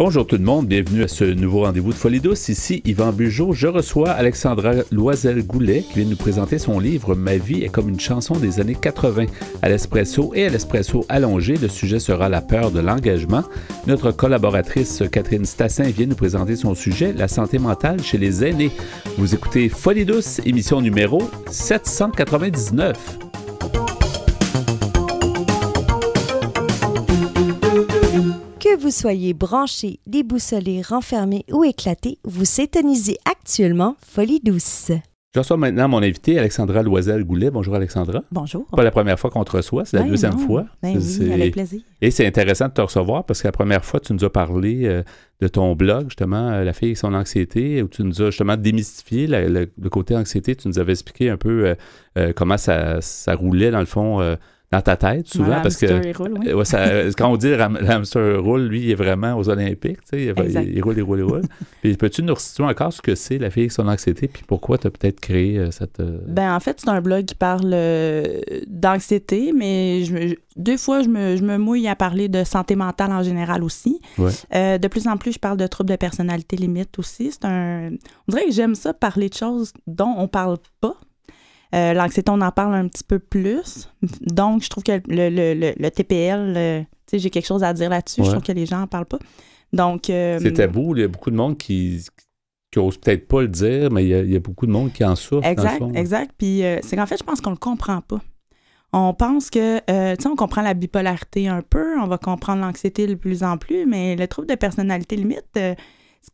Bonjour tout le monde, bienvenue à ce nouveau rendez-vous de Folie douce. Ici Yvan Bugeaud. Je reçois Alexandra Loisel-Goulet qui vient nous présenter son livre « Ma vie est comme une chanson des années 80 » à l'espresso et à l'espresso allongé. Le sujet sera la peur de l'engagement. Notre collaboratrice Catherine Stassin vient nous présenter son sujet « La santé mentale chez les aînés ». Vous écoutez Folie douce, émission numéro 799. Que vous soyez branché, déboussolé, renfermé ou éclaté, vous s'étonisez actuellement Folie douce. Je reçois maintenant mon invité, Alexandra Loisel-Goulet. Bonjour Alexandra. Bonjour. Pas la première fois qu'on te reçoit, c'est la deuxième fois. Ben oui, avec plaisir. Et c'est intéressant de te recevoir parce que la première fois, tu nous as parlé de ton blog, justement, La fille et son anxiété, où tu nous as justement démystifié le côté anxiété. Tu nous avais expliqué un peu comment ça roulait, dans le fond, dans ta tête, souvent, parce que quand on dit le hamster roule, lui, il est vraiment aux Olympiques, tu sais, il roule. Puis peux-tu nous resituer encore ce que c'est la fille et son anxiété, puis pourquoi tu as peut-être créé cette... Ben en fait, c'est un blog qui parle d'anxiété, mais deux fois, je me mouille à parler de santé mentale en général aussi. Ouais. De plus en plus, je parle de troubles de personnalité limite aussi. On dirait que j'aime ça, parler de choses dont on parle pas. L'anxiété, on en parle un petit peu plus. Donc, je trouve que le TPL, tu sais, j'ai quelque chose à dire là-dessus. Ouais. Je trouve que les gens n'en parlent pas. Donc... c'est tabou. Il y a beaucoup de monde qui n'ose peut-être pas le dire, mais il y a beaucoup de monde qui en souffre. Exact. Puis c'est qu'en fait, je pense qu'on ne le comprend pas. On pense que, tu sais, on comprend la bipolarité un peu, on va comprendre l'anxiété de plus en plus, mais le trouble de personnalité limite... c'est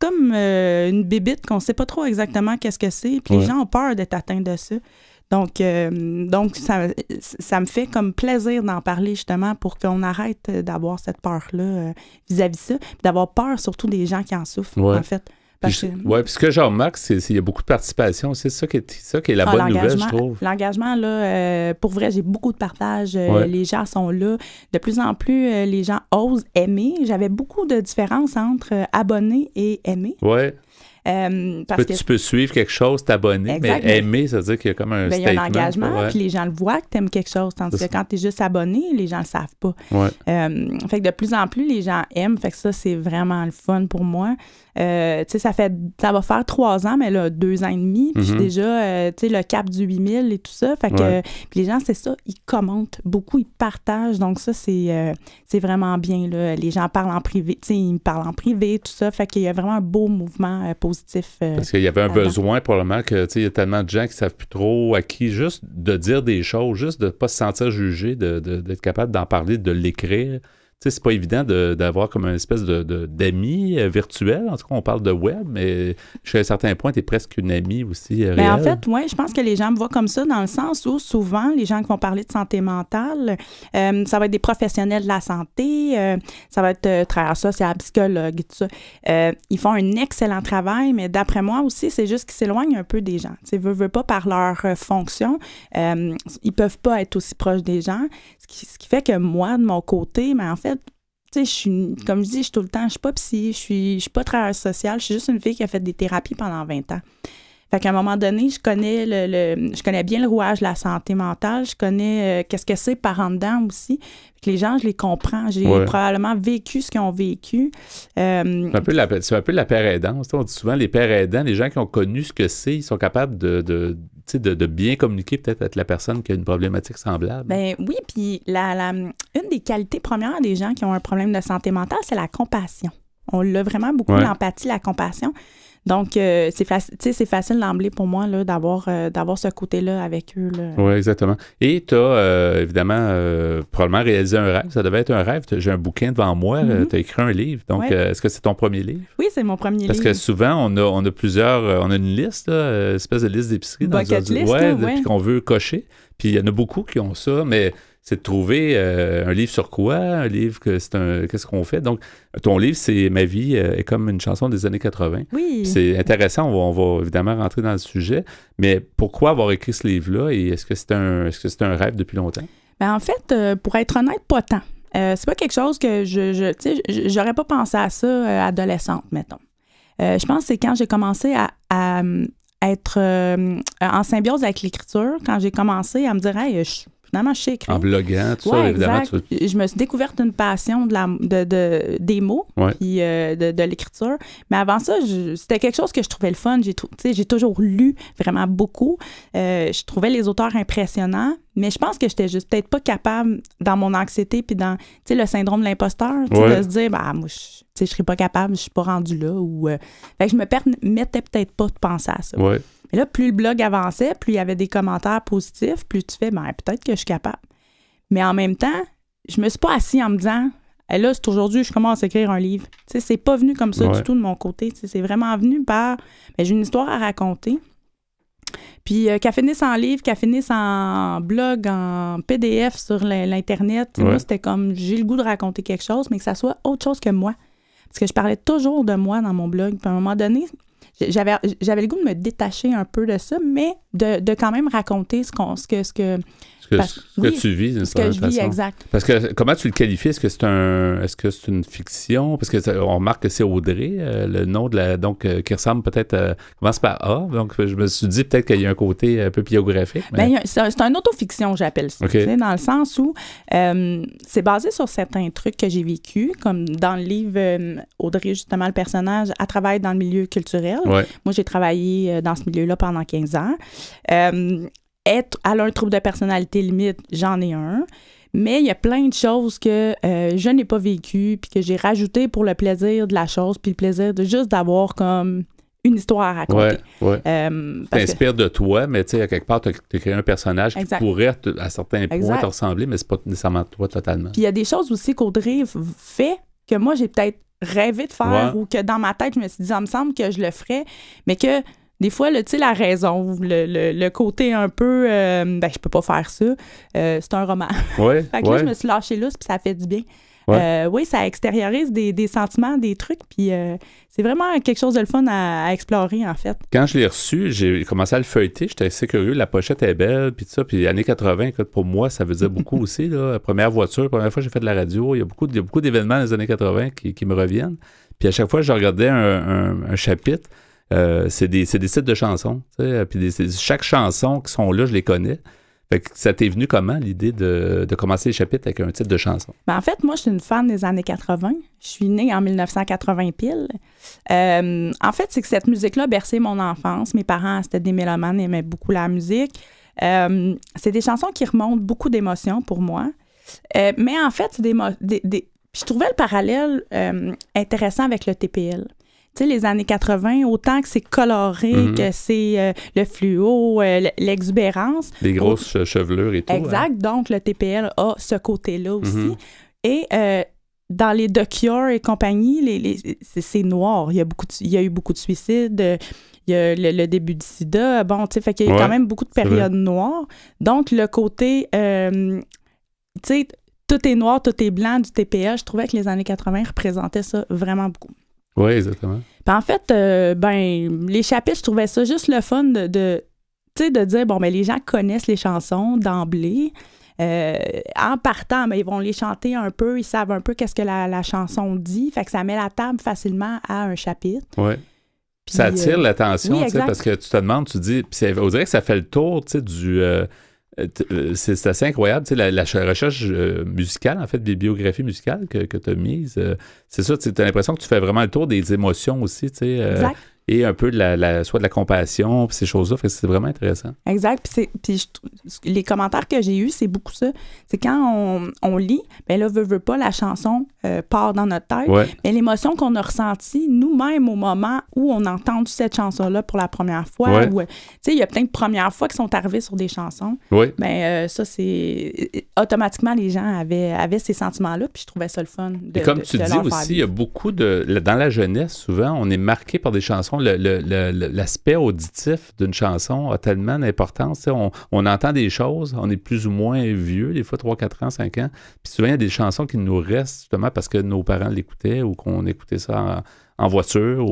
comme une bébite qu'on ne sait pas trop exactement qu'est-ce que c'est. Puis les gens ont peur d'être atteints de ça. Donc ça me fait comme plaisir d'en parler justement pour qu'on arrête d'avoir cette peur-là vis-à-vis de ça. Puis d'avoir peur surtout des gens qui en souffrent, en fait. Puis ce que je remarque, c'est qu'il y a beaucoup de participation. C'est ça qui est la bonne nouvelle, je trouve. L'engagement, là, pour vrai, j'ai beaucoup de partage. Les gens sont là. De plus en plus, les gens osent aimer. J'avais beaucoup de différences entre abonner et aimer. Oui. Tu peux suivre quelque chose, t'abonner, mais aimer, ça veut dire qu'il y a comme un statement. Il y a un engagement, puis les gens le voient que tu aimes quelque chose, tandis que quand tu es juste abonné, les gens le savent pas. Ouais. Fait que de plus en plus, les gens aiment, fait que ça, c'est vraiment le fun pour moi. Tu sais, ça va faire 3 ans, mais là, 2 ans et demi, puis déjà, tu sais, le cap du 8000 et tout ça, fait que puis les gens, c'est ça, ils commentent beaucoup, ils partagent, donc ça, c'est vraiment bien, là. Les gens parlent en privé, tu sais, ils me parlent en privé, tout ça, fait qu'il y a vraiment un beau mouvement positif. Parce qu'il y avait un besoin, probablement, que, tu sais, il y a tellement de gens qui ne savent plus trop à qui, juste de dire des choses, juste de ne pas se sentir jugé, d'être capable d'en parler, de l'écrire. Tu sais, c'est pas évident d'avoir comme une espèce d'amis virtuel. En tout cas, on parle de web, mais jusqu'à un certain point, tu es presque une amie aussi réelle. Mais en fait, oui, je pense que les gens me voient comme ça dans le sens où souvent, les gens qui vont parler de santé mentale, ça va être des professionnels de la santé, ça va être travailleurs sociaux, psychologues et tout ça. Ils font un excellent travail, mais d'après moi aussi, c'est juste qu'ils s'éloignent un peu des gens. Tu sais, veulent pas par leur fonction, ils peuvent pas être aussi proches des gens. Ce qui fait que moi, de mon côté, mais en fait, tu sais, comme je dis, je suis tout le temps, je suis pas psy, je suis pas travailleuse sociale, je suis juste une fille qui a fait des thérapies pendant 20 ans. Fait qu'à un moment donné, je connais je connais bien le rouage de la santé mentale, je connais qu'est-ce que c'est par en dedans aussi. Fait que les gens, je les comprends. J'ai probablement vécu ce qu'ils ont vécu. C'est un peu de la père aidance. On dit souvent les pères aidants, les gens qui ont connu ce que c'est, ils sont capables de bien communiquer peut-être avec la personne qui a une problématique semblable. Ben oui, puis une des qualités premières des gens qui ont un problème de santé mentale, c'est la compassion. On l'a vraiment beaucoup, l'empathie, la compassion. Donc, c'est facile d'emblée pour moi là, d'avoir ce côté-là avec eux. Oui, exactement. Et tu as évidemment probablement réalisé un rêve. Ça devait être un rêve. J'ai un bouquin devant moi. Tu as écrit un livre. Donc, est-ce que c'est ton premier livre? Oui, c'est mon premier livre. Parce que souvent, on a plusieurs... on a une liste, une espèce de liste d'épicerie. Bucket list, puis qu'on veut cocher. Puis il y en a beaucoup qui ont ça, mais... c'est de trouver un livre sur quoi, un livre qu'est-ce qu'on fait. Donc, ton livre, c'est « Ma vie est comme une chanson des années 80 ». Oui. Puis c'est intéressant, on va évidemment rentrer dans le sujet, mais pourquoi avoir écrit ce livre-là et est-ce que c'est un rêve depuis longtemps? Bien, en fait, pour être honnête, pas tant. C'est pas quelque chose que j'aurais pas pensé à ça adolescente, mettons. Je pense que c'est quand j'ai commencé à être en symbiose avec l'écriture, quand j'ai commencé à me dire « Hey, je finalement, je sais écrire. En bloguant, tout ça, évidemment. Je me suis découverte une passion des mots puis de l'écriture. Mais avant ça, c'était quelque chose que je trouvais le fun. J'ai toujours lu vraiment beaucoup. Je trouvais les auteurs impressionnants. Mais je pense que j'étais juste peut-être pas capable, dans mon anxiété puis dans le syndrome de l'imposteur, de se dire, moi, je serais pas capable, je suis pas rendue là. Fait que je me permettais peut-être pas de penser à ça. Ouais. Mais là, plus le blog avançait, plus il y avait des commentaires positifs, plus tu fais, peut-être que je suis capable. Mais en même temps, je me suis pas assis en me disant, là, c'est aujourd'hui, je commence à écrire un livre. C'est pas venu comme ça du tout de mon côté. C'est vraiment venu par, j'ai une histoire à raconter. Puis qu'elle finisse en livre, qu'elle finisse en blog, en PDF sur l'Internet, moi, c'était comme, j'ai le goût de raconter quelque chose, mais que ça soit autre chose que moi. Parce que je parlais toujours de moi dans mon blog. Puis à un moment donné, j'avais le goût de me détacher un peu de ça, mais de quand même raconter ce que tu vis, ce que je vis, exact. Parce que comment tu le qualifies? Est-ce que c'est une fiction? Parce que on remarque que c'est Audrey, le nom de qui ressemble peut-être commence par A. Donc je me suis dit peut-être qu'il y a un côté un peu biographique. Mais... c'est un autofiction, j'appelle ça. Okay. Dans le sens où c'est basé sur certains trucs que j'ai vécu, comme dans le livre Audrey, justement, le personnage, elle travaille dans le milieu culturel. Ouais. Moi, j'ai travaillé dans ce milieu-là pendant 15 ans. Elle a un trouble de personnalité limite, j'en ai un. Mais il y a plein de choses que je n'ai pas vécues puis que j'ai rajoutées pour le plaisir de la chose puis le plaisir de juste d'avoir comme une histoire à raconter. Ouais. T'inspires de toi, mais tu sais, à quelque part, tu as créé un personnage qui pourrait, à certains points, te ressembler, mais c'est pas nécessairement toi totalement. Puis il y a des choses aussi qu'Audrey fait que moi, j'ai peut-être rêvé de faire ou que dans ma tête, je me suis dit, ça me semble que je le ferais, mais que des fois, tu sais, la raison, le côté un peu, je peux pas faire ça, c'est un roman. Ouais, fait que là, je me suis lâchée là, puis ça fait du bien. Oui, ça extériorise des sentiments, des trucs, puis c'est vraiment quelque chose de le fun à explorer, en fait. Quand je l'ai reçu, j'ai commencé à le feuilleter, j'étais assez curieux, la pochette est belle, puis tout ça, puis années 80, écoute, pour moi, ça veut dire beaucoup aussi, là. La première voiture, la première fois que j'ai fait de la radio, il y a beaucoup d'événements dans les années 80 qui me reviennent, puis à chaque fois, je regardais un chapitre, c'est des sites de chansons, tu sais, puis chaque chanson qui sont là, je les connais. Fait que ça t'est venu comment, l'idée de commencer les chapitres avec un titre de chanson? En fait, moi, je suis une fan des années 80. Je suis née en 1980 pile. En fait, c'est que cette musique-là a bercé mon enfance. Mes parents, c'était des mélomanes, aimaient beaucoup la musique. C'est des chansons qui remontent beaucoup d'émotions pour moi. Mais en fait, c'est je trouvais le parallèle intéressant avec le TPL. Tu sais, les années 80, autant que c'est coloré, que c'est le fluo, l'exubérance. Les grosses chevelures et tout. Exact. Donc, le TPL a ce côté-là aussi. Et dans les The Cure et compagnie, c'est noir. Il y a eu beaucoup de suicides. Il y a le début du sida. Bon, tu sais, fait qu'il y a eu quand même beaucoup de périodes noires. Donc, le côté, tu sais, tout est noir, tout est blanc du TPL, je trouvais que les années 80 représentaient ça vraiment beaucoup. Oui, exactement. Puis en fait, les chapitres, je trouvais ça juste le fun de dire, les gens connaissent les chansons d'emblée. En partant, ils vont les chanter un peu, ils savent un peu qu'est-ce que la chanson dit. Fait que ça met la table facilement à un chapitre. Oui. Puis ça attire l'attention, parce que tu te demandes, tu dis, on dirait que ça fait le tour, tu sais, du... c'est assez incroyable, tu sais, la recherche musicale, en fait, des biographies musicales que tu as mises, c'est ça, tu as l'impression que tu fais vraiment le tour des émotions aussi, tu sais, et un peu soit de la compassion, puis ces choses-là, fait que c'est vraiment intéressant. Exact, puis les commentaires que j'ai eus, c'est beaucoup ça. C'est quand on lit, bien là, veut pas, la chanson part dans notre tête, mais l'émotion qu'on a ressentie nous-mêmes au moment où on a entendu cette chanson-là pour la première fois, tu sais, il y a plein de premières fois qui sont arrivées sur des chansons, ça, c'est... Automatiquement, les gens avaient ces sentiments-là, puis je trouvais ça le fun. Et comme tu dis aussi, il y a beaucoup dans la jeunesse, souvent, on est marqué par des chansons. L'aspect auditif d'une chanson a tellement d'importance. On entend des choses, on est plus ou moins vieux, des fois 3, 4 ans, 5 ans. Puis souvent, il y a des chansons qui nous restent justement parce que nos parents l'écoutaient ou qu'on écoutait ça en voiture.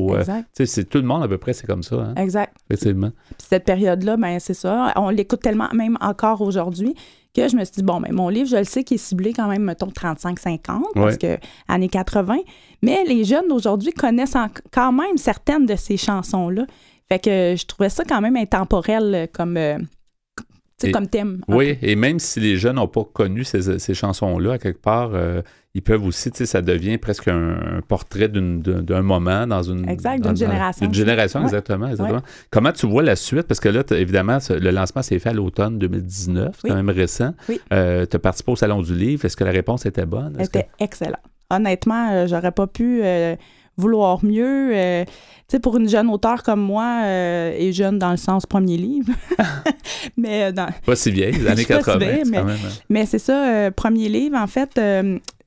C'est tout le monde à peu près, c'est comme ça. Hein? Exact. Effectivement. Puis cette période-là, c'est ça. On l'écoute tellement, même encore aujourd'hui, que je me suis dit, mon livre, je le sais qu'il est ciblé quand même, mettons, 35-50, parce que années 80. Mais les jeunes d'aujourd'hui connaissent quand même certaines de ces chansons-là. Fait que je trouvais ça quand même intemporel comme comme thème. Oui, et même si les jeunes n'ont pas connu ces chansons-là, à quelque part, ils peuvent aussi, ça devient presque un portrait d'un moment dans une... Exact, d'une génération. D'une génération, exactement. Comment tu vois la suite? Parce que là, évidemment, le lancement s'est fait à l'automne 2019, c'est quand même récent. Oui. Tu as participé au Salon du Livre. Est-ce que la réponse était bonne? Elle était excellente. Honnêtement, j'aurais pas pu vouloir mieux. Pour une jeune auteure comme moi, et jeune dans le sens premier livre, mais pas si vieille, les années 80, quand même. Mais c'est ça, premier livre, en fait,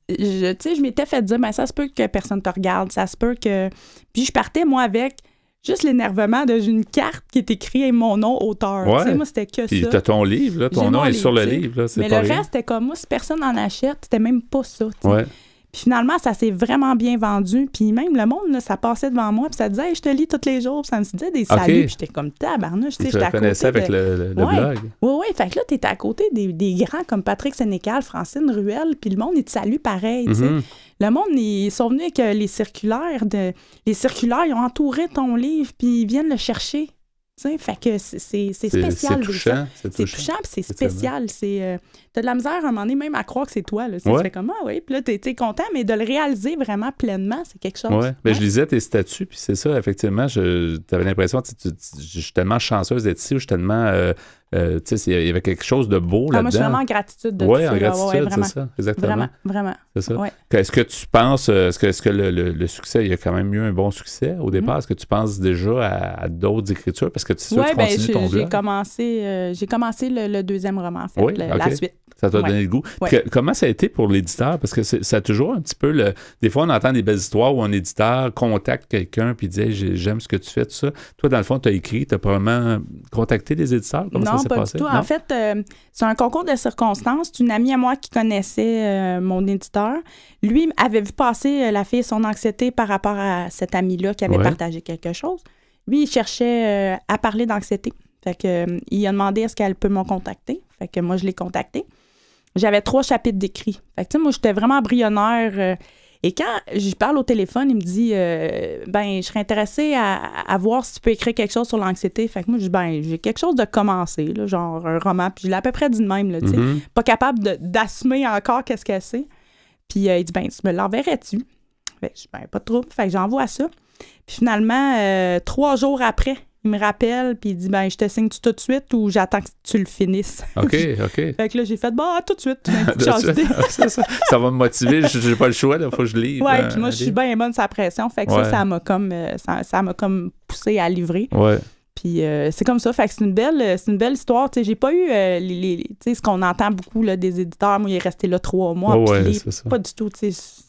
je m'étais fait dire, ça se peut que personne te regarde, ça se peut que... Puis je partais, moi, avec juste l'énervement d'une carte qui est écrite mon nom, auteur. Ouais. Moi, c'était que puis ça. Puis t'as ton livre, là, ton nom est sur le livre. Là, mais le reste, c'était comme moi, si personne n'en achète, c'était même pas ça. Ouais. Puis finalement, ça s'est vraiment bien vendu. Puis même le monde, là, ça passait devant moi, puis ça disait « Hey, je te lis tous les jours », puis ça me disait des saluts, puis j'étais comme tabarnouche, tu te connaissais avec le blog. Oui, fait que là, t'étais à côté des grands comme Patrick Sénécal, Francine Ruel, puis le monde, il te salue pareil, tu sais. Le monde, ils sont venus avec les circulaires. Les circulaires, ils ont entouré ton livre, puis ils viennent le chercher. Fait que c'est spécial. C'est touchant. C'est touchant, puis c'est spécial. T'as de la misère à un moment donné même à croire que c'est toi. Là. Tu fais comme, oui, puis là, t'es content, mais de le réaliser vraiment pleinement, c'est quelque chose. Oui, je lisais tes statuts, puis c'est ça, effectivement, t'avais l'impression, je suis tellement chanceuse d'être ici, ou je suis tellement... il y avait quelque chose de beau là-dedans. Moi, je suis vraiment en gratitude de tout ça. Oui, en gratitude, c'est ça, exactement. Vraiment. C'est ça. Ouais. Est-ce que tu penses, est-ce que le succès, il y a quand même eu un bon succès au départ? Est-ce que tu penses déjà à d'autres écritures? Parce que tu continues ton blog. J'ai commencé le deuxième roman, en fait, la suite. Ça t'a donné le goût. Comment ça a été pour l'éditeur? Parce que ça a toujours un petit peu... Des fois, on entend des belles histoires où un éditeur contacte quelqu'un puis dit hey, « J'aime ce que tu fais, tout ça ». Toi, dans le fond, tu as écrit, tu as probablement contacté des éditeurs? Comment ça s'est passé? Non, pas du tout. En fait, c'est un concours de circonstances. C'est une amie à moi qui connaissait mon éditeur. Lui avait vu passer La fille et son anxiété par rapport à cet ami-là qui avait partagé quelque chose. Lui, il cherchait à parler d'anxiété. Fait que, il a demandé est-ce qu'elle peut me contacter. Fait que moi, je l'ai contacté. J'avais 3 chapitres d'écrit. Fait que, moi, j'étais vraiment embryonnaire. Et quand je parle au téléphone, il me dit je serais intéressée à voir si tu peux écrire quelque chose sur l'anxiété. Fait que moi, je dis j'ai quelque chose de commencer, là, genre un roman. Puis je l'ai à peu près dit de même, là, tu sais. Pas capable d'assumer encore qu'est-ce que c'est. Puis il dit tu me l'enverrais-tu? Fait que je dis pas de trouble. Fait que j'envoie ça. Puis finalement, 3 jours après, il me rappelle, puis il dit je te signe tout de suite ou j'attends que tu le finisses. OK. Fait que là, j'ai fait tout de suite. Ça va me motiver, j'ai pas le choix, il faut que je livre. Oui, puis moi, je suis bien bonne sur la pression. Fait que ça m'a comme poussé à livrer. Ouais. Puis c'est comme ça. Fait que c'est une belle histoire. Tu sais, j'ai pas eu ce qu'on entend beaucoup là, des éditeurs. Moi, il est resté là 3 mois. Pas du tout, tu sais.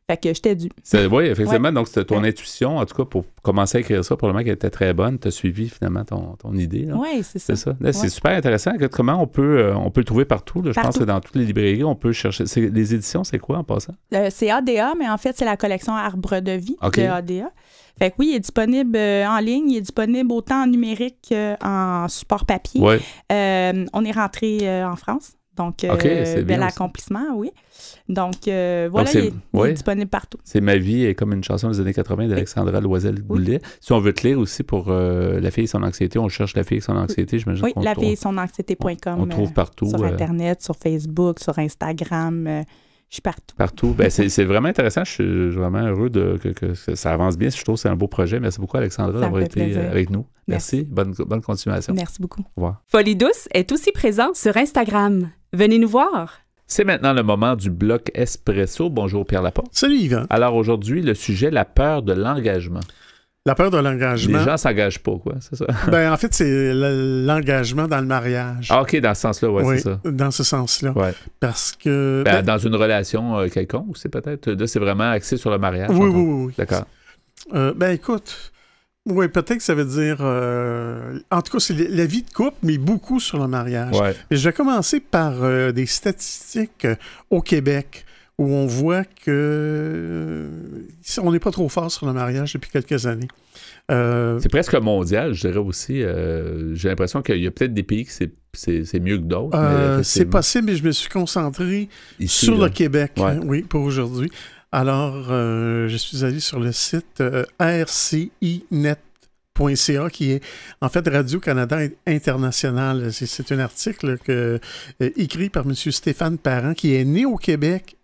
Fait que j'étais dû. Oui, effectivement. Donc, c'était ton intuition, en tout cas, pour commencer à écrire ça, probablement qu'elle était très bonne. Tu as suivi, finalement, ton idée. Oui, c'est ça. Là, c'est super intéressant. Comment on peut le trouver partout? Là? Je pense que dans toutes les librairies, on peut chercher. Les éditions, c'est quoi en passant? C'est ADA, mais en fait, c'est la collection Arbre de vie de ADA. Fait que oui, il est disponible en ligne, il est disponible autant en numérique qu'en support papier. Ouais. On est rentré en France. Donc, bel accomplissement, oui. Donc, voilà, il est disponible partout. C'est Ma vie est comme une chanson des années 80 d'Alexandra Loisel-Goulet. Si on veut te lire aussi pour La fille et son anxiété, on cherche La fille et son anxiété, j'imagine. Oui, La fille et son anxiété.com. On trouve partout. Sur Internet, sur Facebook, sur Instagram. Je suis partout. Partout. C'est vraiment intéressant. Je suis vraiment heureux que ça avance bien. Je trouve que c'est un beau projet. Merci beaucoup, Alexandra, d'avoir été avec nous. Merci. Bonne continuation. Merci beaucoup. Au revoir. Folie douce est aussi présent sur Instagram. Venez nous voir. C'est maintenant le moment du bloc Espresso. Bonjour, Pierre Laporte. Salut, Yvan. Alors aujourd'hui, le sujet, la peur de l'engagement. La peur de l'engagement. Les gens ne s'engagent pas, quoi, c'est ça? En fait, c'est l'engagement dans le mariage. Ah, OK, dans ce sens-là, oui, c'est ça. Dans ce sens-là. Ouais. Parce que... dans une relation quelconque, c'est peut-être... Là, c'est vraiment axé sur le mariage. Oui. D'accord. Écoute... Oui, peut-être que ça veut dire... en tout cas, c'est la vie de couple, mais beaucoup sur le mariage. Ouais. Et je vais commencer par des statistiques au Québec où on voit que on n'est pas trop fort sur le mariage depuis quelques années. C'est presque mondial, je dirais aussi. J'ai l'impression qu'il y a peut-être des pays que c'est mieux que d'autres. C'est possible, mais je me suis concentré sur le Québec, pour aujourd'hui. Alors, je suis allé sur le site rcinet.ca .ca, qui est en fait Radio-Canada International. C'est un article écrit par M. Stéphane Parent, qui est né au Québec,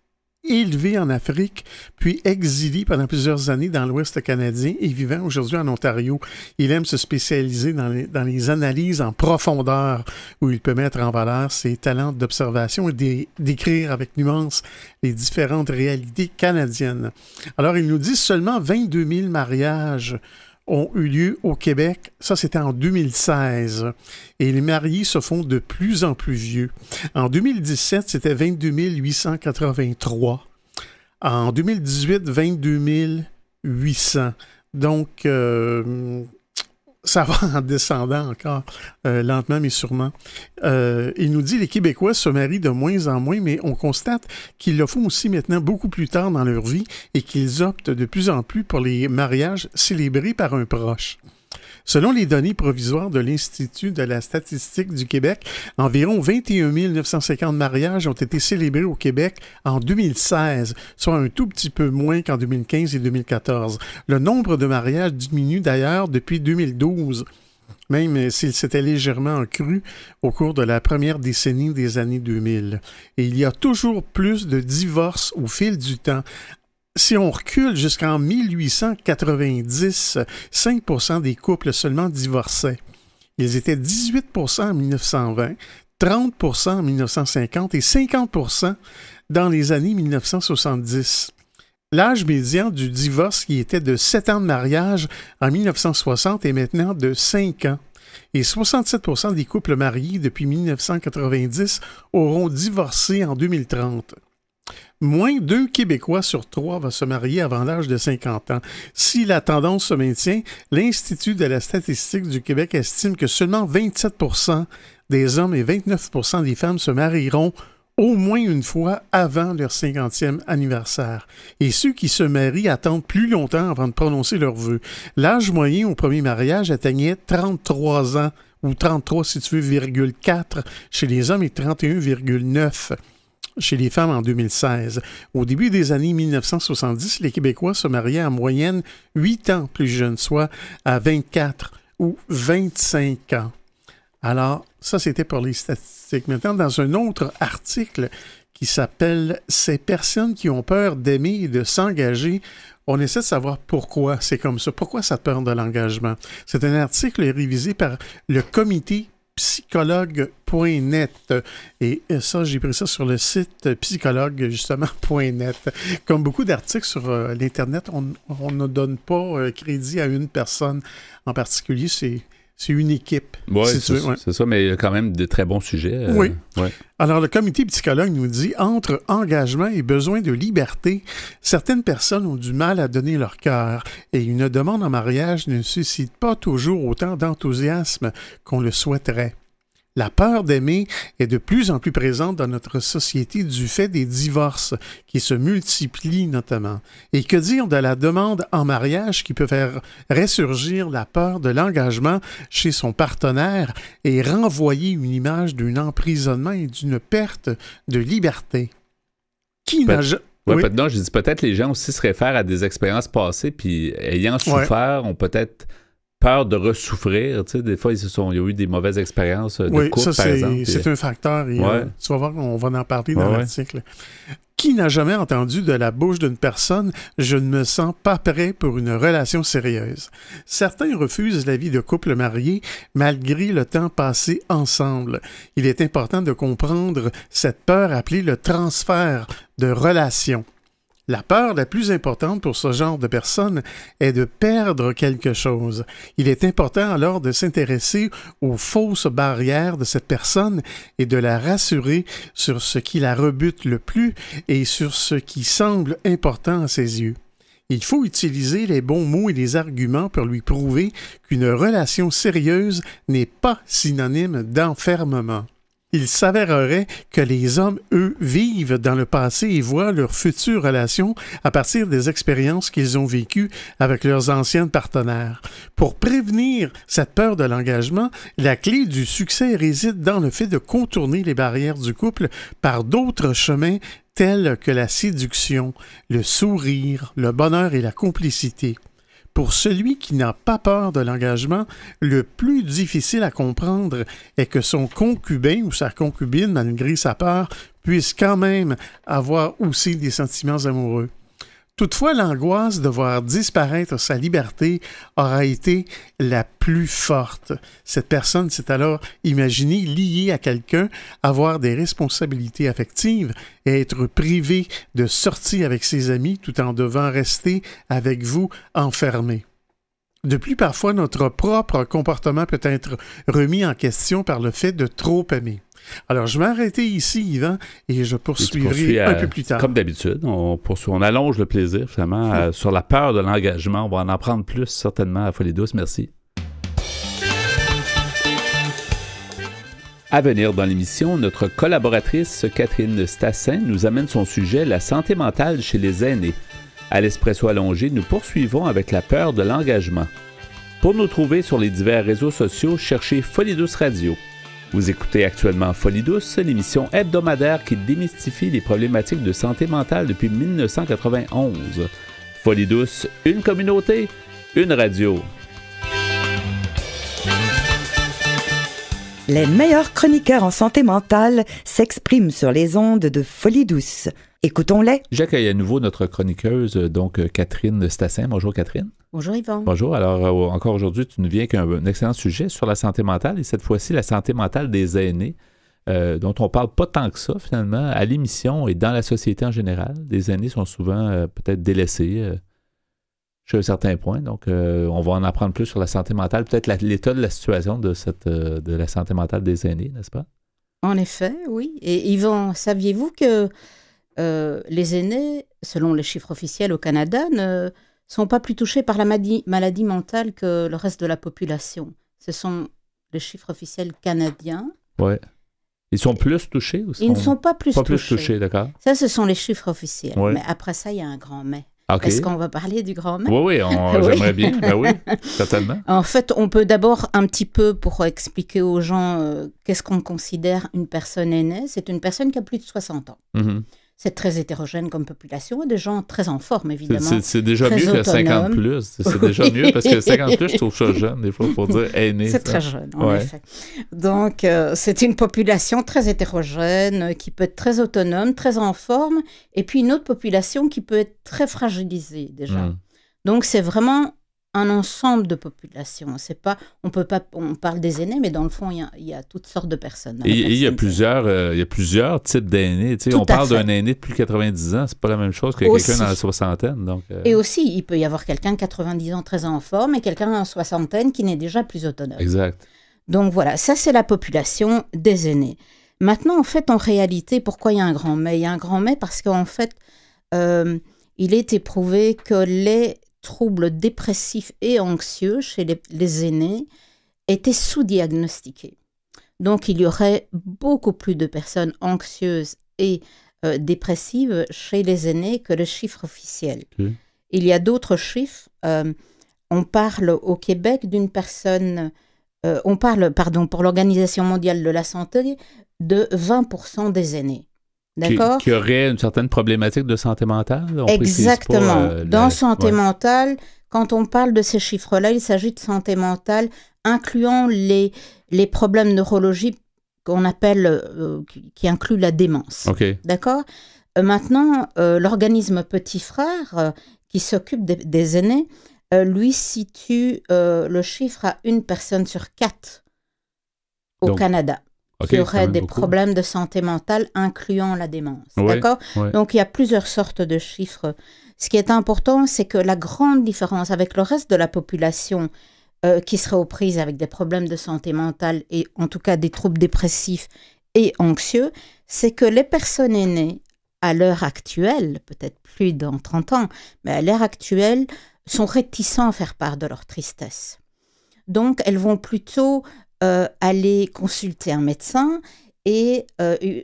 élevé en Afrique, puis exilé pendant plusieurs années dans l'Ouest canadien et vivant aujourd'hui en Ontario. Il aime se spécialiser dans les analyses en profondeur, où il peut mettre en valeur ses talents d'observation et d'écrire avec nuance les différentes réalités canadiennes. Alors, il nous dit seulement 22 000 mariages ont eu lieu au Québec. Ça, c'était en 2016. Et les mariés se font de plus en plus vieux. En 2017, c'était 22 883. En 2018, 22 800. Donc, ça va en descendant encore, lentement mais sûrement. Il nous dit les Québécois se marient de moins en moins, mais on constate qu'ils le font aussi maintenant beaucoup plus tard dans leur vie et qu'ils optent de plus en plus pour les mariages célébrés par un proche. Selon les données provisoires de l'Institut de la statistique du Québec, environ 21 950 mariages ont été célébrés au Québec en 2016, soit un tout petit peu moins qu'en 2015 et 2014. Le nombre de mariages diminue d'ailleurs depuis 2012, même s'il s'était légèrement accru au cours de la première décennie des années 2000. Et il y a toujours plus de divorces au fil du temps. Si on recule jusqu'en 1890, 5% des couples seulement divorçaient. Ils étaient 18% en 1920, 30% en 1950 et 50% dans les années 1970. L'âge médian du divorce, qui était de 7 ans de mariage en 1960, est maintenant de 5 ans. Et 67% des couples mariés depuis 1990 auront divorcé en 2030. Moins d'un Québécois sur 3 va se marier avant l'âge de 50 ans. Si la tendance se maintient, l'Institut de la statistique du Québec estime que seulement 27% des hommes et 29% des femmes se marieront au moins une fois avant leur 50e anniversaire. Et ceux qui se marient attendent plus longtemps avant de prononcer leurs vœux. L'âge moyen au premier mariage atteignait 33 ans, ou 33 si tu veux, 4 chez les hommes et 31,9 chez les femmes en 2016. Au début des années 1970, les Québécois se mariaient en moyenne 8 ans plus jeunes, soit à 24 ou 25 ans. Alors, ça, c'était pour les statistiques. Maintenant, dans un autre article qui s'appelle « Ces personnes qui ont peur d'aimer et de s'engager », on essaie de savoir pourquoi c'est comme ça. Pourquoi ça peur de l'engagement? C'est un article révisé par le comité psychologue.net. Et ça, j'ai pris ça sur le site psychologue, justement, .net. Comme beaucoup d'articles sur l'Internet, on ne donne pas crédit à une personne en particulier. C'est une équipe. Oui, c'est ça, mais il y a quand même de très bons sujets. Oui. Ouais. Alors, le comité psychologue nous dit, entre engagement et besoin de liberté, certaines personnes ont du mal à donner leur cœur et une demande en mariage ne suscite pas toujours autant d'enthousiasme qu'on le souhaiterait. La peur d'aimer est de plus en plus présente dans notre société du fait des divorces qui se multiplient notamment. Et que dire de la demande en mariage qui peut faire ressurgir la peur de l'engagement chez son partenaire et renvoyer une image d'un emprisonnement et d'une perte de liberté. Qui n'a jamais... Oui, non, je dis peut-être les gens aussi se réfèrent à des expériences passées puis ayant souffert, ont peut-être peur de ressouffrir. Tu sais, des fois, il y a eu des mauvaises expériences de couple, par exemple. Oui, c'est un facteur. Et, tu vas voir, on va en parler dans l'article. Qui n'a jamais entendu de la bouche d'une personne « Je ne me sens pas prêt pour une relation sérieuse ». Certains refusent la vie de couple marié malgré le temps passé ensemble. Il est important de comprendre cette peur appelée le transfert de relation. La peur la plus importante pour ce genre de personnes est de perdre quelque chose. Il est important alors de s'intéresser aux fausses barrières de cette personne et de la rassurer sur ce qui la rebute le plus et sur ce qui semble important à ses yeux. Il faut utiliser les bons mots et les arguments pour lui prouver qu'une relation sérieuse n'est pas synonyme d'enfermement. Il s'avérerait que les hommes, eux, vivent dans le passé et voient leur future relation à partir des expériences qu'ils ont vécues avec leurs anciennes partenaires. Pour prévenir cette peur de l'engagement, la clé du succès réside dans le fait de contourner les barrières du couple par d'autres chemins tels que la séduction, le sourire, le bonheur et la complicité. Pour celui qui n'a pas peur de l'engagement, le plus difficile à comprendre est que son concubin ou sa concubine, malgré sa peur, puisse quand même avoir aussi des sentiments amoureux. Toutefois, l'angoisse de voir disparaître sa liberté aura été la plus forte. Cette personne s'est alors imaginée liée à quelqu'un, avoir des responsabilités affectives et être privée de sortir avec ses amis tout en devant rester avec vous enfermé. De plus, parfois, notre propre comportement peut être remis en question par le fait de trop aimer. Alors, je vais m'arrêter ici, Yvan, et je poursuivrai un peu plus tard. Comme d'habitude, on allonge le plaisir, finalement, sur la peur de l'engagement. On va en apprendre plus, certainement, à Folie douce. Merci. À venir dans l'émission, notre collaboratrice Catherine Stassin nous amène son sujet « La santé mentale chez les aînés ». À l'Espresso allongé, nous poursuivons avec la peur de l'engagement. Pour nous trouver sur les divers réseaux sociaux, cherchez Folie douce Radio. Vous écoutez actuellement Folie douce, l'émission hebdomadaire qui démystifie les problématiques de santé mentale depuis 1991. Folie douce, une communauté, une radio. Les meilleurs chroniqueurs en santé mentale s'expriment sur les ondes de Folie douce. Écoutons-les. J'accueille à nouveau notre chroniqueuse, donc Catherine Stassin. Bonjour Catherine. Bonjour Yvan. Bonjour. Alors, encore aujourd'hui, tu nous viens avec un excellent sujet sur la santé mentale et cette fois-ci, la santé mentale des aînés, dont on parle pas tant que ça, finalement, à l'émission et dans la société en général. Les aînés sont souvent peut-être délaissés jusqu'à un certain point. Donc, on va en apprendre plus sur la santé mentale, peut-être l'état de la situation de la santé mentale des aînés, n'est-ce pas? En effet, oui. Et Yvan, saviez-vous que les aînés, selon les chiffres officiels au Canada, ne sont pas plus touchés par la maladie mentale que le reste de la population? Ce sont les chiffres officiels canadiens. Oui. Ils sont plus touchés ou Ils ne sont pas plus touchés, d'accord. Ça, ce sont les chiffres officiels. Ouais. Mais après ça, il y a un grand mais. Okay. Est-ce qu'on va parler du grand mais? Oui, j'aimerais bien. Ben oui, certainement. En fait, on peut d'abord un petit peu, pour expliquer aux gens qu'est-ce qu'on considère une personne aînée. C'est une personne qui a plus de 60 ans. Mm-hmm. C'est très hétérogène comme population, des gens très en forme, évidemment. C'est déjà mieux que 50 plus. C'est déjà mieux parce que 50 plus, je trouve ça jeune, des fois, pour dire aîné. C'est très jeune, en effet. Donc, c'est une population très hétérogène, qui peut être très autonome, très en forme, et puis une autre population qui peut être très fragilisée, déjà. Donc, c'est vraiment un ensemble de populations. C'est pas, on parle des aînés, mais dans le fond, il y a toutes sortes de personnes. Et il y a plusieurs types d'aînés. Tu sais, on parle d'un aîné de plus de 90 ans, c'est pas la même chose que quelqu'un dans la soixantaine. Donc, Et aussi, il peut y avoir quelqu'un de 90 ans très en forme et quelqu'un en soixantaine qui n'est déjà plus autonome. Exact. Donc voilà, ça c'est la population des aînés. Maintenant, en fait, en réalité, pourquoi il y a un grand mais? Il y a un grand mais parce qu'en fait, il est éprouvé que les troubles dépressifs et anxieux chez les aînés étaient sous-diagnostiqués. Donc, il y aurait beaucoup plus de personnes anxieuses et dépressives chez les aînés que le chiffre officiel. Il y a d'autres chiffres. On parle au Québec d'une personne... pour l'Organisation mondiale de la santé, de 20% des aînés. D'accord? Qui aurait une certaine problématique de santé mentale? Exactement. Dans santé mentale, quand on parle de ces chiffres-là, il s'agit de santé mentale incluant les problèmes neurologiques qu'on appelle, qui incluent la démence. Okay. D'accord? Maintenant, l'organisme Petit Frère, qui s'occupe des aînés, lui situe le chiffre à 1 personne sur 4 au Canada. Qui aurait des problèmes de santé mentale incluant la démence. D'accord? Donc, il y a plusieurs sortes de chiffres. Ce qui est important, c'est que la grande différence avec le reste de la population qui serait aux prises avec des problèmes de santé mentale et en tout cas des troubles dépressifs et anxieux, c'est que les personnes aînées, à l'heure actuelle, peut-être plus dans 30 ans, mais à l'heure actuelle, sont réticents à faire part de leur tristesse. Donc, elles vont plutôt... aller consulter un médecin et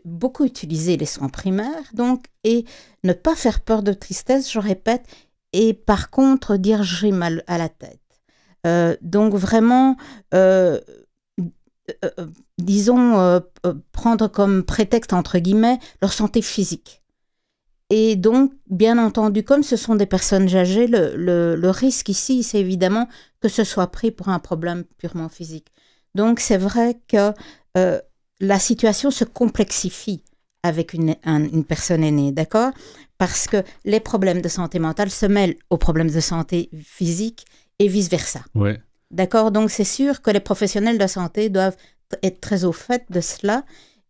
beaucoup utiliser les soins primaires, donc, et ne pas faire peur de tristesse, je répète, et par contre dire j'ai mal à la tête. Donc vraiment, disons, prendre comme prétexte, entre guillemets, leur santé physique. Et donc, bien entendu, comme ce sont des personnes âgées, le risque ici, c'est évidemment que ce soit pris pour un problème purement physique. Donc, c'est vrai que la situation se complexifie avec une personne aînée, d'accord? Parce que les problèmes de santé mentale se mêlent aux problèmes de santé physique et vice-versa. Oui. D'accord? Donc, c'est sûr que les professionnels de la santé doivent être très au fait de cela.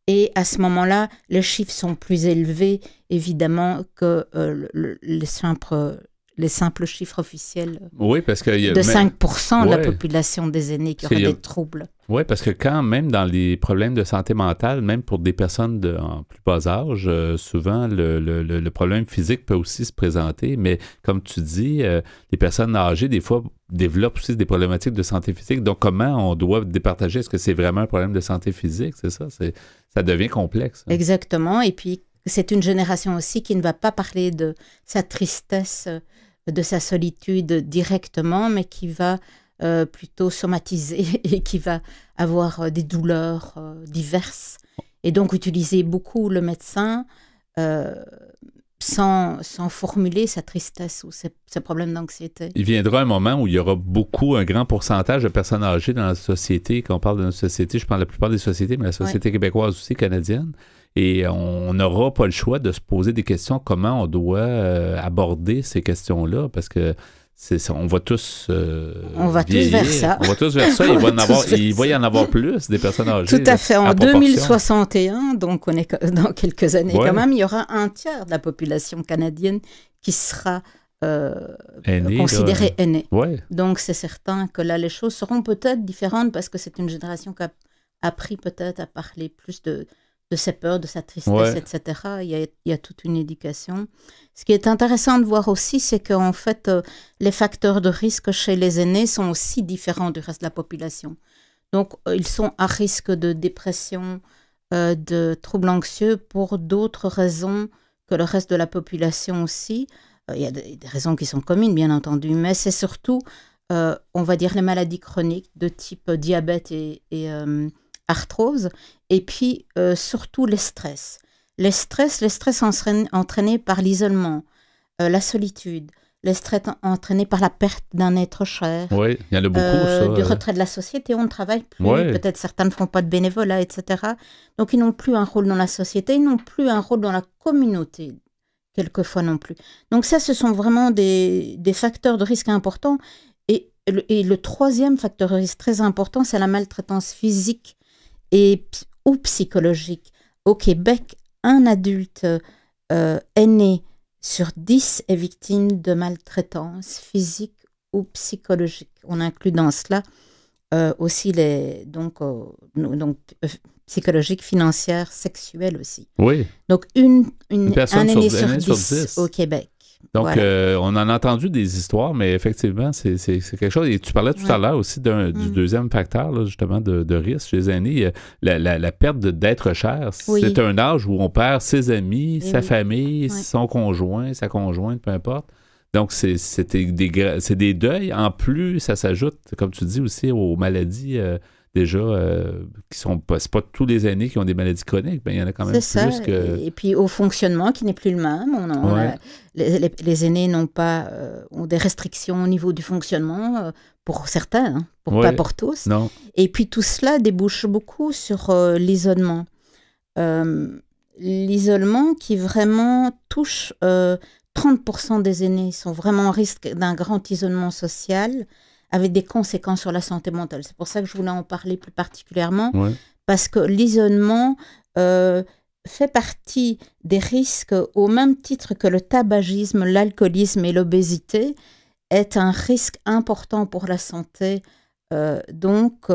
Et à ce moment-là, les chiffres sont plus élevés, évidemment, que les simples chiffres officiels Oui, parce que de 5% de la population des aînés qui auraient des troubles. Oui, parce que quand même dans les problèmes de santé mentale, même pour des personnes en plus bas âge, souvent le problème physique peut aussi se présenter. Mais comme tu dis, les personnes âgées, des fois, développent aussi des problématiques de santé physique. Donc, comment on doit départager? Est-ce que c'est vraiment un problème de santé physique? C'est ça? Ça devient complexe. Hein? Exactement. Et puis, c'est une génération aussi qui ne va pas parler de sa tristesse, de sa solitude directement, mais qui va plutôt somatiser et qui va avoir des douleurs diverses. Et donc, utiliser beaucoup le médecin sans formuler sa tristesse ou ses problèmes d'anxiété. Il viendra un moment où il y aura un grand pourcentage de personnes âgées dans la société. Quand on parle de notre société, je parle de la plupart des sociétés, mais la société québécoise aussi, canadienne. Et on n'aura pas le choix de se poser des questions, comment on doit aborder ces questions-là, parce que on va tous on va tous vers ça. On va tous vers ça. Il va y en avoir plus des personnes âgées. Tout à fait. En 2061, donc on est dans quelques années quand même, il y aura un tiers de la population canadienne qui sera considérée aînée. Ouais. Donc c'est certain que là, les choses seront peut-être différentes parce que c'est une génération qui a appris peut-être à parler plus de ses peurs, de sa tristesse, etc. Il y a toute une éducation. Ce qui est intéressant de voir aussi, c'est qu'en fait, les facteurs de risque chez les aînés sont aussi différents du reste de la population. Donc, ils sont à risque de dépression, de troubles anxieux pour d'autres raisons que le reste de la population aussi. Il y a des raisons qui sont communes, bien entendu, mais c'est surtout, on va dire, les maladies chroniques de type diabète et arthrose, et puis surtout les stress. Les stress entraînés par l'isolement, la solitude, les stress entraînés par la perte d'un être cher. Oui, il y en a beaucoup, ça. Du retrait de la société, on ne travaille plus, peut-être certains ne font pas de bénévolat, etc. Donc, ils n'ont plus un rôle dans la société, ils n'ont plus un rôle dans la communauté, quelquefois non plus. Donc ça, ce sont vraiment des facteurs de risque importants. Et le troisième facteur de risque très important, c'est la maltraitance physique ou psychologique. Au Québec, un adulte aîné sur 10 est victime de maltraitance physique ou psychologique. On inclut dans cela aussi psychologique, financière, sexuelle aussi. Oui. Donc, un aîné sur 10 au Québec. Donc, on en a entendu des histoires, mais effectivement, c'est quelque chose. Et tu parlais tout à l'heure aussi du deuxième facteur, là, justement, de risque chez les aînés. La perte d'être cher, c'est un âge où on perd ses amis, sa famille, son conjoint, sa conjointe, peu importe. Donc, c'est des deuils. En plus, ça s'ajoute, comme tu dis aussi, aux maladies déjà, qui sont c'est pas tous les aînés qui ont des maladies chroniques, mais il y en a quand même plus que... Et puis au fonctionnement qui n'est plus le même. Les aînés ont des restrictions au niveau du fonctionnement, pour certains, pas pour tous. Non. Et puis tout cela débouche beaucoup sur l'isolement. L'isolement qui vraiment touche 30% des aînés sont vraiment en risque d'un grand isolement social, avec des conséquences sur la santé mentale. C'est pour ça que je voulais en parler plus particulièrement, parce que l'isolement fait partie des risques au même titre que le tabagisme, l'alcoolisme et l'obésité est un risque important pour la santé. Donc,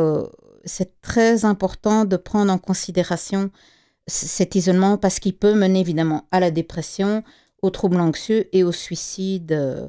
c'est très important de prendre en considération cet isolement parce qu'il peut mener évidemment à la dépression, aux troubles anxieux et au suicide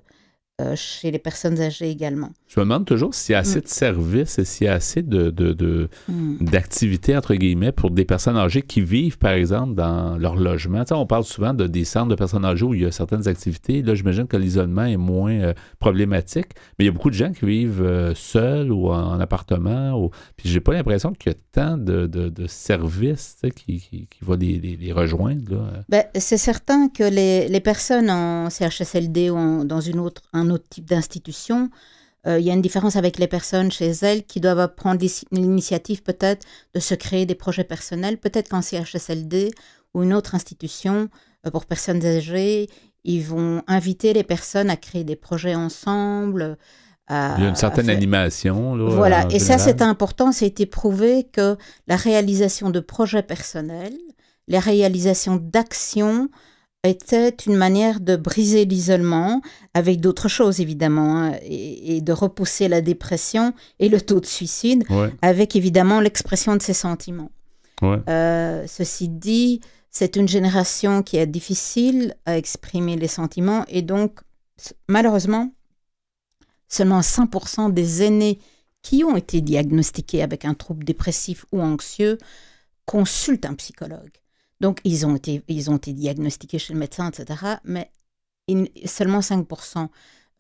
chez les personnes âgées également. Je me demande toujours s'il y a assez de services et s'il y a assez d'activités, entre guillemets, pour des personnes âgées qui vivent, par exemple, dans leur logement. Tu sais, on parle souvent des centres de personnes âgées où il y a certaines activités. Là, j'imagine que l'isolement est moins problématique, mais il y a beaucoup de gens qui vivent seuls ou en appartement. Puis j'ai pas l'impression qu'il y a tant de services, tu sais, qui vont les rejoindre. Là. Ben, c'est certain que les personnes en CHSLD ou dans un autre type d'institution, il y a une différence avec les personnes chez elles qui doivent prendre l'initiative peut-être de se créer des projets personnels. Peut-être qu'en CHSLD ou une autre institution pour personnes âgées, ils vont inviter les personnes à créer des projets ensemble. Il y a une certaine animation. Là, voilà, et ça c'est important, ça a été prouvé que la réalisation de projets personnels, la réalisation d'actions était une manière de briser l'isolement, avec d'autres choses évidemment, hein, et de repousser la dépression et le taux de suicide, avec évidemment l'expression de ses sentiments. Ceci dit, c'est une génération qui est difficile à exprimer les sentiments, et donc malheureusement, seulement 5% des aînés qui ont été diagnostiqués avec un trouble dépressif ou anxieux consultent un psychologue. Donc, ils ont été diagnostiqués chez le médecin, etc. Mais seulement 5%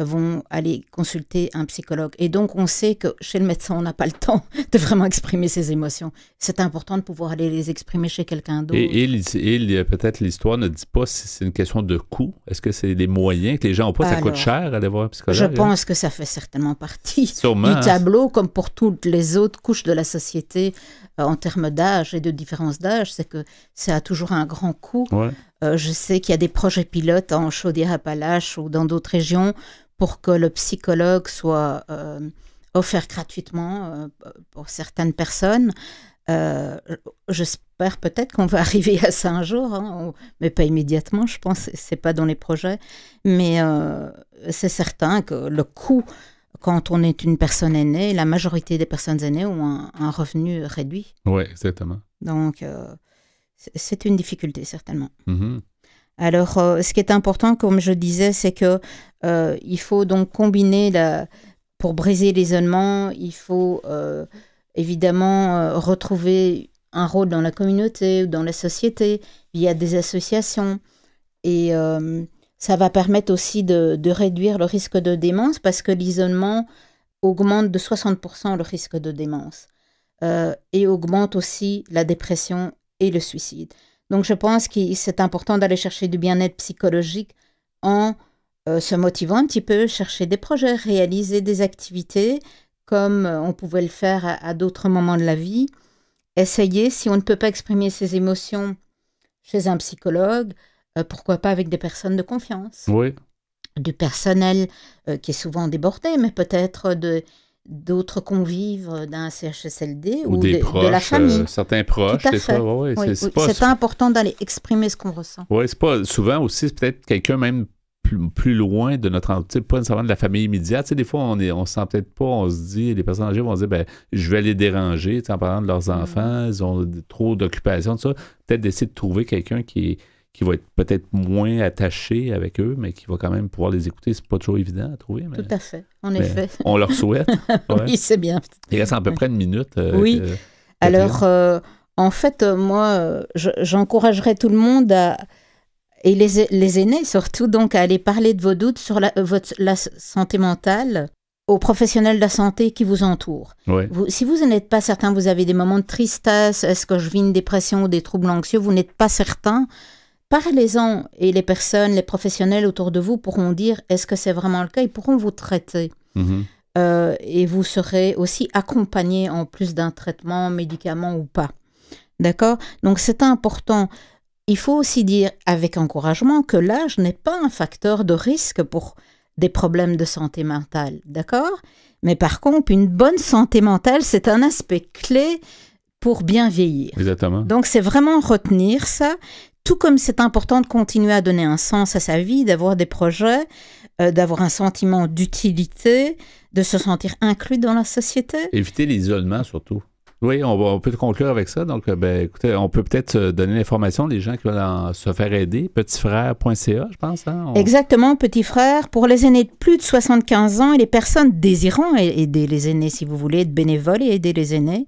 vont aller consulter un psychologue. Et donc, on sait que chez le médecin, on n'a pas le temps de vraiment exprimer ses émotions. C'est important de pouvoir aller les exprimer chez quelqu'un d'autre. Et peut-être l'histoire ne dit pas si c'est une question de coût. Est-ce que c'est des moyens que les gens n'ont pas? Ça coûte cher aller voir un psychologue? Je pense que ça fait certainement partie Sûrement, du tableau, comme pour toutes les autres couches de la société en termes d'âge et de différence d'âge. C'est que ça a toujours un grand coût. Je sais qu'il y a des projets pilotes en Chaudière-Appalaches ou dans d'autres régions pour que le psychologue soit offert gratuitement pour certaines personnes. J'espère peut-être qu'on va arriver à ça un jour, hein, mais pas immédiatement, je pense, c'est pas dans les projets. Mais c'est certain que le coût, quand on est une personne aînée, la majorité des personnes aînées ont un revenu réduit. Oui, exactement. Donc, c'est une difficulté, certainement. Mm-hmm. Alors, ce qui est important, comme je disais, c'est que il faut donc combiner, pour briser l'isolement, il faut évidemment retrouver un rôle dans la communauté ou dans la société via des associations. Et ça va permettre aussi de réduire le risque de démence parce que l'isolement augmente de 60% le risque de démence et augmente aussi la dépression et le suicide. Donc, je pense que c'est important d'aller chercher du bien-être psychologique en se motivant un petit peu, chercher des projets, réaliser des activités comme on pouvait le faire à d'autres moments de la vie. Essayer, si on ne peut pas exprimer ses émotions chez un psychologue, pourquoi pas avec des personnes de confiance. Oui. Du personnel qui est souvent débordé, mais peut-être d'autres convives d'un CHSLD ou des proches, de la famille. Certains proches, tout à fait. C'est important d'aller exprimer ce qu'on ressent. Oui, c'est pas souvent aussi, c'est peut-être quelqu'un même plus loin de notre entité, pas nécessairement de la famille immédiate. Tu sais, des fois, on se sent peut-être pas, on se dit, les personnes âgées vont se dire, ben, je vais les déranger, tu sais, en parlant de leurs enfants, ils ont trop d'occupations, tout ça. Peut-être d'essayer de trouver quelqu'un qui va être peut-être moins attaché avec eux, mais qui va quand même pouvoir les écouter. C'est pas toujours évident à trouver. Mais, tout à fait, en effet. On leur souhaite. Ouais. Oui, c'est bien. Il reste à peu près une minute. Oui. Alors, en fait, moi, j'encouragerais tout le monde et les aînés surtout, donc, à aller parler de vos doutes sur la santé mentale aux professionnels de la santé qui vous entourent. Oui. Si vous n'êtes pas certain, vous avez des moments de tristesse, est-ce que je vis une dépression ou des troubles anxieux, vous n'êtes pas certain, parlez-en et les professionnels autour de vous pourront dire est-ce que c'est vraiment le cas, ils pourront vous traiter. Mm-hmm. Et vous serez aussi accompagné en plus d'un traitement, médicament ou pas. D'accord? Donc c'est important. Il faut aussi dire avec encouragement que l'âge n'est pas un facteur de risque pour des problèmes de santé mentale. D'accord? Mais par contre, une bonne santé mentale, c'est un aspect clé pour bien vieillir. Exactement. Donc c'est vraiment retenir ça. Tout comme c'est important de continuer à donner un sens à sa vie, d'avoir des projets, d'avoir un sentiment d'utilité, de se sentir inclus dans la société. Éviter l'isolement surtout. Oui, on peut conclure avec ça. Donc, écoutez, on peut peut-être donner l'information des gens qui veulent se faire aider. Petitfrère.ca, je pense. Hein? Exactement, Petit Frère. Pour les aînés de plus de 75 ans et les personnes désirant aider les aînés, si vous voulez être bénévole et aider les aînés.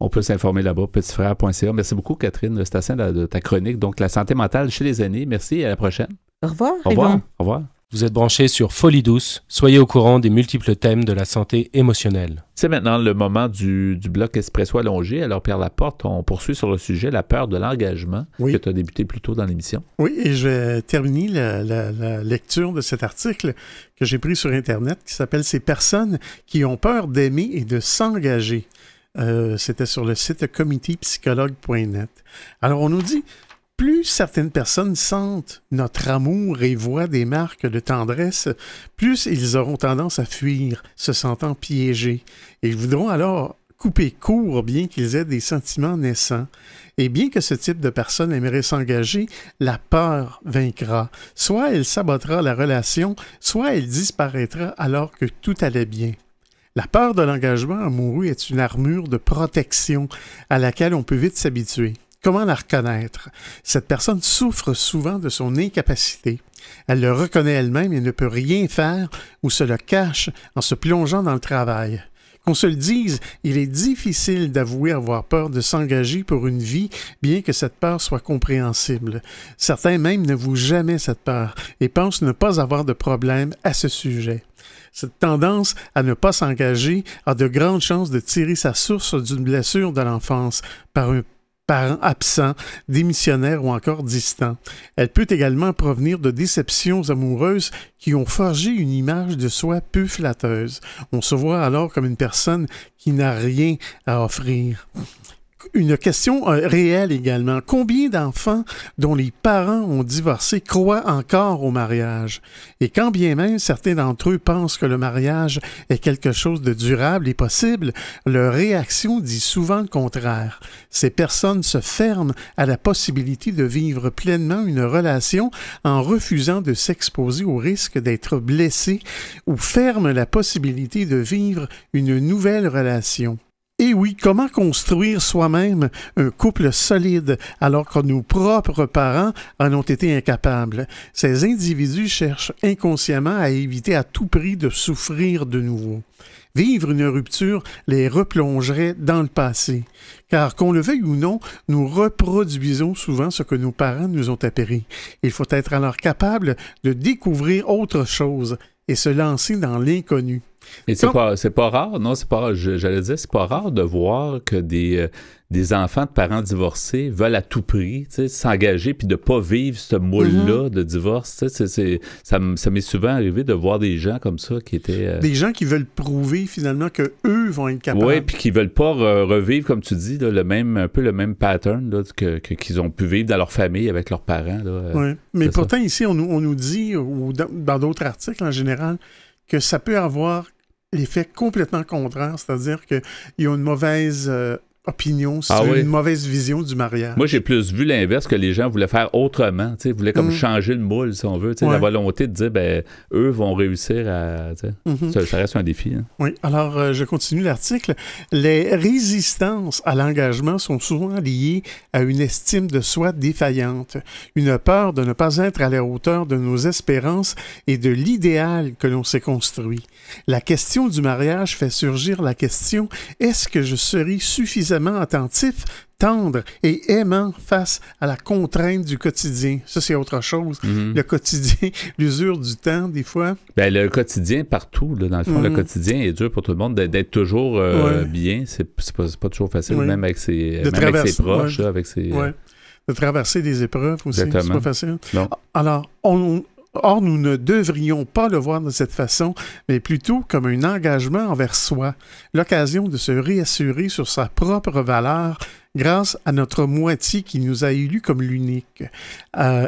On peut s'informer là-bas, petitfrère.ca. Merci beaucoup, Catherine Stassin, de ta chronique. Donc, la santé mentale chez les aînés. Merci et à la prochaine. Au revoir. Au revoir. Yvon. Au revoir. Vous êtes branchés sur Folie douce. Soyez au courant des multiples thèmes de la santé émotionnelle. C'est maintenant le moment du bloc Espresso allongé. Alors, Pierre Laporte, on poursuit sur le sujet la peur de l'engagement que tu as débuté plus tôt dans l'émission. Oui, et je vais terminer la lecture de cet article que j'ai pris sur Internet qui s'appelle « Ces personnes qui ont peur d'aimer et de s'engager ». C'était sur le site committeepsychologue.net. Alors, on nous dit... Plus certaines personnes sentent notre amour et voient des marques de tendresse, plus ils auront tendance à fuir, se sentant piégés. Et ils voudront alors couper court, bien qu'ils aient des sentiments naissants. Et bien que ce type de personne aimerait s'engager, la peur vaincra. Soit elle sabotera la relation, soit elle disparaîtra alors que tout allait bien. La peur de l'engagement amoureux est une armure de protection à laquelle on peut vite s'habituer. Comment la reconnaître? Cette personne souffre souvent de son incapacité. Elle le reconnaît elle-même et ne peut rien faire ou se le cache en se plongeant dans le travail. Qu'on se le dise, il est difficile d'avouer avoir peur de s'engager pour une vie, bien que cette peur soit compréhensible. Certains même n'avouent jamais cette peur et pensent ne pas avoir de problème à ce sujet. Cette tendance à ne pas s'engager a de grandes chances de tirer sa source d'une blessure de l'enfance par un parent absent, démissionnaire ou encore distant. Elle peut également provenir de déceptions amoureuses qui ont forgé une image de soi peu flatteuse. On se voit alors comme une personne qui n'a rien à offrir. Une question réelle également. Combien d'enfants dont les parents ont divorcé croient encore au mariage? Et quand bien même certains d'entre eux pensent que le mariage est quelque chose de durable et possible, leur réaction dit souvent le contraire. Ces personnes se ferment à la possibilité de vivre pleinement une relation en refusant de s'exposer au risque d'être blessés ou ferment la possibilité de vivre une nouvelle relation. Et oui, comment construire soi-même un couple solide alors que nos propres parents en ont été incapables? Ces individus cherchent inconsciemment à éviter à tout prix de souffrir de nouveau. Vivre une rupture les replongerait dans le passé. Car qu'on le veuille ou non, nous reproduisons souvent ce que nos parents nous ont appris. Il faut être alors capable de découvrir autre chose et se lancer dans l'inconnu. Et c'est pas rare, non, c'est pas rare, j'allais dire, c'est pas rare de voir que des enfants de parents divorcés veulent à tout prix s'engager puis de pas vivre ce moule-là de divorce. Ça m'est souvent arrivé de voir des gens comme ça qui étaient... Des gens qui veulent prouver finalement qu'eux vont être capables. Oui, puis qui veulent pas revivre, comme tu dis, là, un peu le même pattern là, qu'ils ont pu vivre dans leur famille avec leurs parents. Oui, mais pourtant ici, on nous dit, ou dans d'autres articles en général, que ça peut avoir l'effet complètement contraire, c'est-à-dire qu'il y a une mauvaise opinion, une mauvaise vision du mariage. Moi, j'ai plus vu l'inverse, que les gens voulaient faire autrement, voulaient comme changer le moule, si on veut, la volonté de dire, eux vont réussir à... Ça reste un défi. Hein. Oui, alors je continue l'article. Les résistances à l'engagement sont souvent liées à une estime de soi défaillante, une peur de ne pas être à la hauteur de nos espérances et de l'idéal que l'on s'est construit. La question du mariage fait surgir la question, est-ce que je serai suffisamment attentif, tendre et aimant face à la contrainte du quotidien? Ça, c'est autre chose. Le quotidien, l'usure du temps, des fois. Le quotidien, partout, là, dans le fond, le quotidien est dur pour tout le monde. D'être toujours bien, c'est pas toujours facile, même avec ses proches. Là, avec ses, de traverser des épreuves aussi, exactement. C'est pas facile. Non. Alors, Or, nous ne devrions pas le voir de cette façon, mais plutôt comme un engagement envers soi, l'occasion de se réassurer sur sa propre valeur grâce à notre moitié qui nous a élus comme l'unique.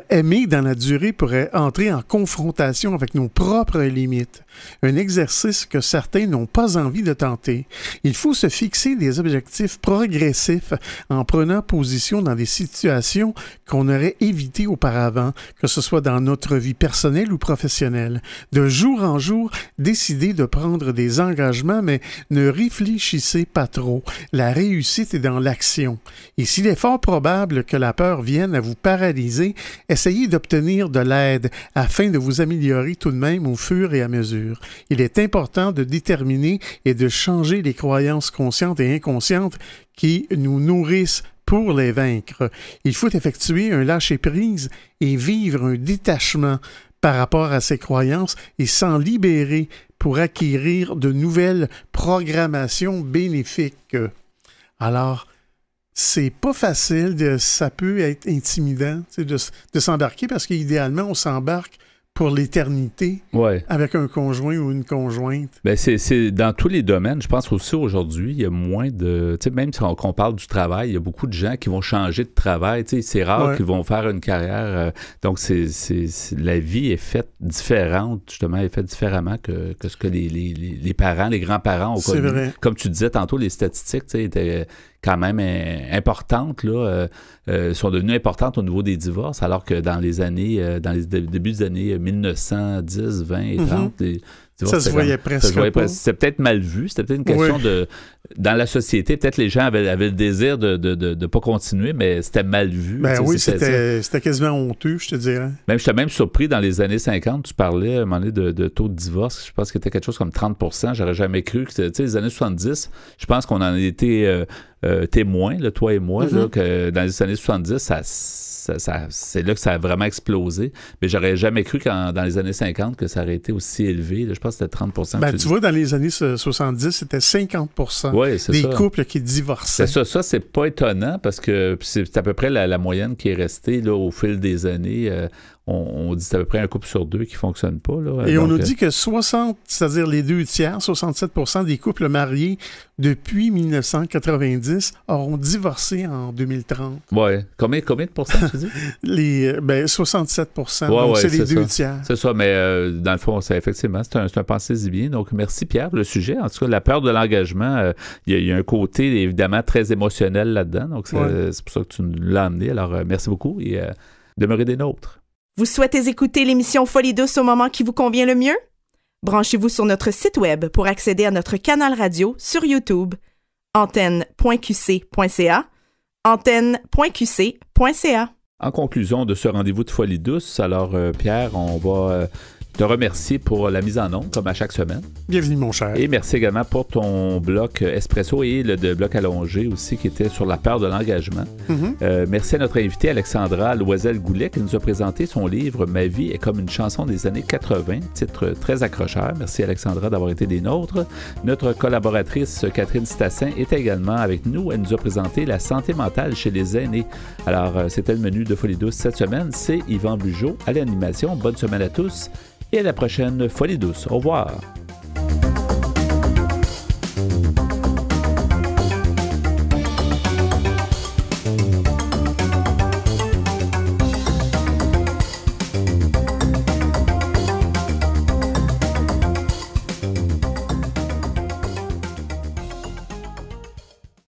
Aimer dans la durée pourrait entrer en confrontation avec nos propres limites. Un exercice que certains n'ont pas envie de tenter. Il faut se fixer des objectifs progressifs en prenant position dans des situations qu'on aurait évitées auparavant, que ce soit dans notre vie personnelle ou professionnelle. De jour en jour, décidez de prendre des engagements, mais ne réfléchissez pas trop. La réussite est dans l'action. Et s'il est fort probable que la peur vienne à vous paralyser, essayez d'obtenir de l'aide afin de vous améliorer tout de même au fur et à mesure. Il est important de déterminer et de changer les croyances conscientes et inconscientes qui nous nourrissent pour les vaincre. Il faut effectuer un lâcher-prise et vivre un détachement par rapport à ces croyances et s'en libérer pour acquérir de nouvelles programmations bénéfiques. Alors, c'est pas facile, ça peut être intimidant de s'embarquer parce qu'idéalement, on s'embarque pour l'éternité avec un conjoint ou une conjointe. Ben c'est dans tous les domaines. Je pense aussi aujourd'hui, il y a moins de... Tu sais, même si on parle du travail, il y a beaucoup de gens qui vont changer de travail. Tu sais, c'est rare qu'ils vont faire une carrière. Donc, la vie est faite différente, justement, est faite différemment que ce que les parents, les grands-parents ont connu. C'est vrai. Comme tu disais tantôt, les statistiques, tu sais, étaient quand même importantes, là, sont devenues importantes au niveau des divorces, alors que dans les débuts des années 1910, 20 et 30, les divorces, ça se voyait presque pas. C'était peut-être mal vu, c'était peut-être une question de... Dans la société, peut-être les gens avaient le désir de pas continuer, mais c'était mal vu. Ben oui, c'était quasiment honteux, je te dirais. Même, j'étais même surpris, dans les années 50, tu parlais à un moment donné de taux de divorce, je pense que c'était quelque chose comme 30%, j'aurais jamais cru que c'était, tu sais, les années 70, je pense qu'on en était témoins, là, toi et moi, là, que dans les années 70, c'est là que ça a vraiment explosé. Mais j'aurais jamais cru dans les années 50 que ça aurait été aussi élevé. Là, je pense que c'était 30%. Ben, tu vois, dans les années 70, c'était 50% des couples qui divorçaient. Ça, c'est pas étonnant parce que c'est à peu près la moyenne qui est restée là, au fil des années. On dit c'est à peu près un couple sur deux qui ne fonctionne pas. Là. Et donc, on nous dit que c'est-à-dire les 2/3, 67% des couples mariés depuis 1990 auront divorcé en 2030. Oui. Combien de pourcents, tu dis? 67%. Donc, c'est les 2/3. C'est ça, mais dans le fond, effectivement, c'est un pensez-y bien. Donc, merci Pierre pour le sujet. En tout cas, la peur de l'engagement, il y a un côté évidemment très émotionnel là-dedans. Donc, c'est pour ça que tu l'as amené. Alors, merci beaucoup et demeurez des nôtres. Vous souhaitez écouter l'émission Folie douce au moment qui vous convient le mieux? Branchez-vous sur notre site web pour accéder à notre canal radio sur YouTube, antenne.qc.ca, antenne.qc.ca. En conclusion de ce rendez-vous de Folie douce, alors Pierre, on va te remercier pour la mise en onde, comme à chaque semaine. Bienvenue, mon cher. Et merci également pour ton bloc Espresso et le bloc allongé aussi, qui était sur la peur de l'engagement. Merci à notre invitée Alexandra Loisel-Goulet, qui nous a présenté son livre « Ma vie est comme une chanson des années 80 », titre très accrocheur. Merci Alexandra d'avoir été des nôtres. Notre collaboratrice Catherine Stassin est également avec nous. Elle nous a présenté la santé mentale chez les aînés. Alors, c'était le menu de Folie douce cette semaine. C'est Yvan Bugeaud à l'animation. Bonne semaine à tous. Et à la prochaine Folie douce. Au revoir.